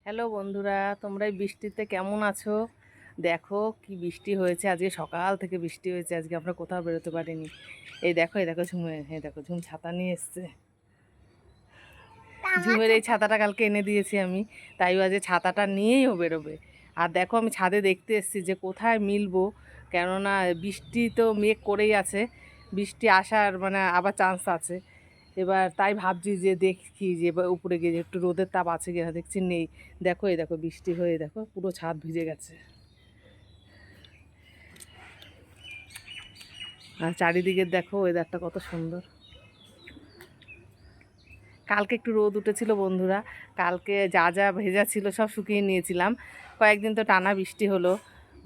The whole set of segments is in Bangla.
হ্যালো বন্ধুরা, তোমরা এই বৃষ্টিতে কেমন আছো? দেখো কি বৃষ্টি হয়েছে আজকে, সকাল থেকে বৃষ্টি হয়েছে আজকে, আমরা কোথাও বেরোতে পারিনি। এই দেখো ঝুমের, এই দেখো ঝুম ছাতা নিয়ে এসছে। ঝুমের এই ছাতাটা কালকে এনে দিয়েছি আমি, তাই আজকে ছাতাটা নিয়েই ও বেরোবে। আর দেখো আমি ছাদে দেখতে এসেছি যে কোথায় মিলবো, কেননা বৃষ্টি তো মেঘ করেই আছে, বৃষ্টি আসার মানে আবার চান্স আছে। এবার তাই ভাবছি যে দেখি যে এবার উপরে গিয়ে যে একটু রোদের তাপ আছে কিনা, দেখছি নেই। দেখো এই দেখো বৃষ্টি হয়ে দেখো পুরো ছাদ ভিজে গেছে। আর চারিদিকে দেখো ওয়েদারটা কত সুন্দর। কালকে একটু রোদ উঠেছিল বন্ধুরা, কালকে যা যা ভেজা ছিল সব শুকিয়ে নিয়েছিলাম। কয়েকদিন তো টানা বৃষ্টি হলো,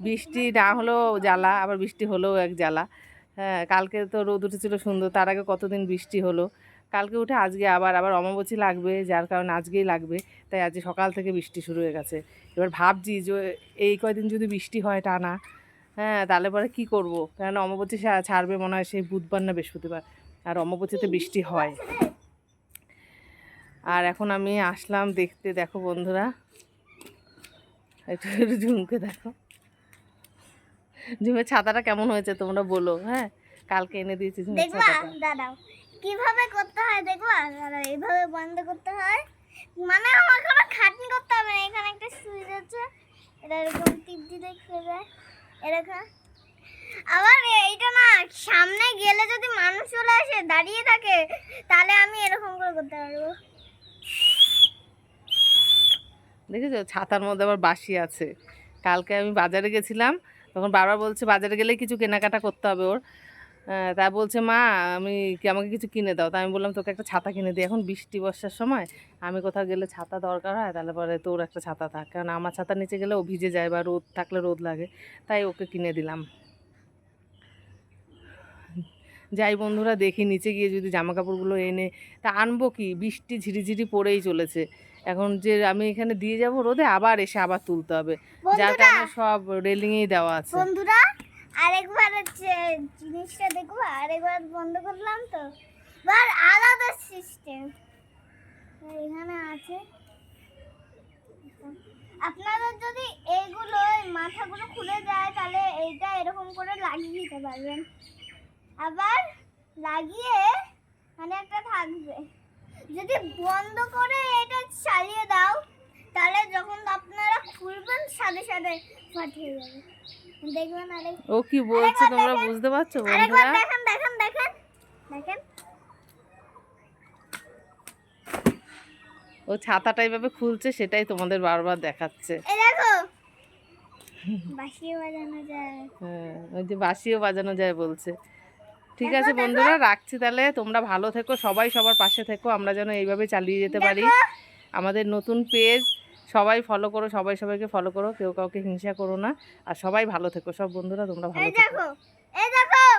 বৃষ্টি না হলেও জ্বালা, আবার বৃষ্টি হলেও এক জ্বালা। হ্যাঁ, কালকে তো রোদ উঠেছিল সুন্দর, তার আগে কতদিন বৃষ্টি হলো। কালকে উঠে আজকে আবার আবার অমাবস্যা লাগবে, যার কারণে আজকেই লাগবে, তাই আজকে সকাল থেকে বৃষ্টি শুরু হয়ে গেছে। এবার ভাবছি যে এই কয়দিন যদি বৃষ্টি হয় টানা, হ্যাঁ তাহলে পরে কী করবো, কেন অমাবস্যা ছাড়বে মনে হয় সেই বুধবার না বৃহস্পতিবার, আর অমাবস্যাতে বৃষ্টি হয়। আর এখন আমি আসলাম দেখতে, দেখো বন্ধুরা একটু ঝুমকে দেখো, ঝুমের ছাতাটা কেমন হয়েছে তোমরা বলো। হ্যাঁ, কালকে এনে দিয়েছি ঝুমের ছাতাটা। দাঁড়াও, কিভাবে করতে হয় দেখবা। দাঁড়াও, এইভাবে বন্ধ করতে হয়, মানে আমার কোনো খাটনি করতে হবে না। এখানে একটা সুইচ আছে, এটা এরকম টিপ দিলে খুলে যায় এরকম। আবার এইটা না, সামনে গেলে যদি মানুষ চলে আসে দাঁড়িয়ে থাকে, তাহলে আমি এরকম করে করতে পারবো। দেখেছো ছাতার মধ্যে আবার বাঁশি আছে। কালকে আমি বাজারে গেছিলাম, তখন বারবার বলছে বাজারে গেলেই কিছু কেনাকাটা করতে হবে ওর। তা বলছে মা আমাকে কিছু কিনে দাও, তা আমি বললাম তোকে একটা ছাতা কিনে দিই, এখন বৃষ্টি বর্ষার সময় আমি কোথাও গেলে ছাতা দরকার হয়, তাহলে পরে তোর একটা ছাতা থাক, কারণ আমার ছাতার নিচে গেলে ও ভিজে যায় বা রোদ থাকলে রোদ লাগে, তাই ওকে কিনে দিলাম। যাই বন্ধুরা, দেখি নিচে গিয়ে যদি জামা কাপড়গুলো এনে, তা আনবো কি, বৃষ্টি ঝিরিঝিরি পড়েই চলেছে। এখন যে আমি এখানে দিয়ে যাব রোদে, আবার এসে আবার তুলতে হবে, যার কারণে সব রেলিংয়েই দেওয়া আছে। বন্ধুরা আরেকবার হচ্ছে জিনিসটা দেখবো, আরেকবার বন্ধ করলাম তো, এবার আলাদা সিস্টেম এখানে আছে। আপনাদের যদি এইগুলো মাথাগুলো খুলে যায়, তাহলে এইটা এরকম করে লাগিয়ে দিতে পারবেন। আবার লাগিয়ে মানে একটা থাকবে, যদি বন্ধ করে এটা চালিয়ে দাও, তাহলে যখন আপনারা খুলবেন সাথে সাথে ফাটিয়ে যাবে। দেখবেন ও কি বলছে তোমরা বুঝতে পারছো আরেকবার বন্ধুরা? দেখেন দেখেন দেখেন দেখেন, ও ছাতাটা এইভাবে খুলছে, সেটাই তোমাদের বারবার দেখাচ্ছে। এই দেখো বাঁশিও বাজানো যায়। হ্যাঁ, ওই যে বাঁশিও বাজানো যায় বলছে। ঠিক আছে বন্ধুরা, রাখছি তাহলে, তোমরা ভালো থেকো, সবাই সবার পাশে থেকো, আমরা যেন এইভাবে চালিয়ে যেতে পারি। আমাদের নতুন পেজ, সবাই ফলো করো, সবাই সবাইকে ফলো করো, কেউ কাউকে হিংসা করো না, আর সবাই ভালো থেকো, সব বন্ধুরা তোমরা ভালো থেকো।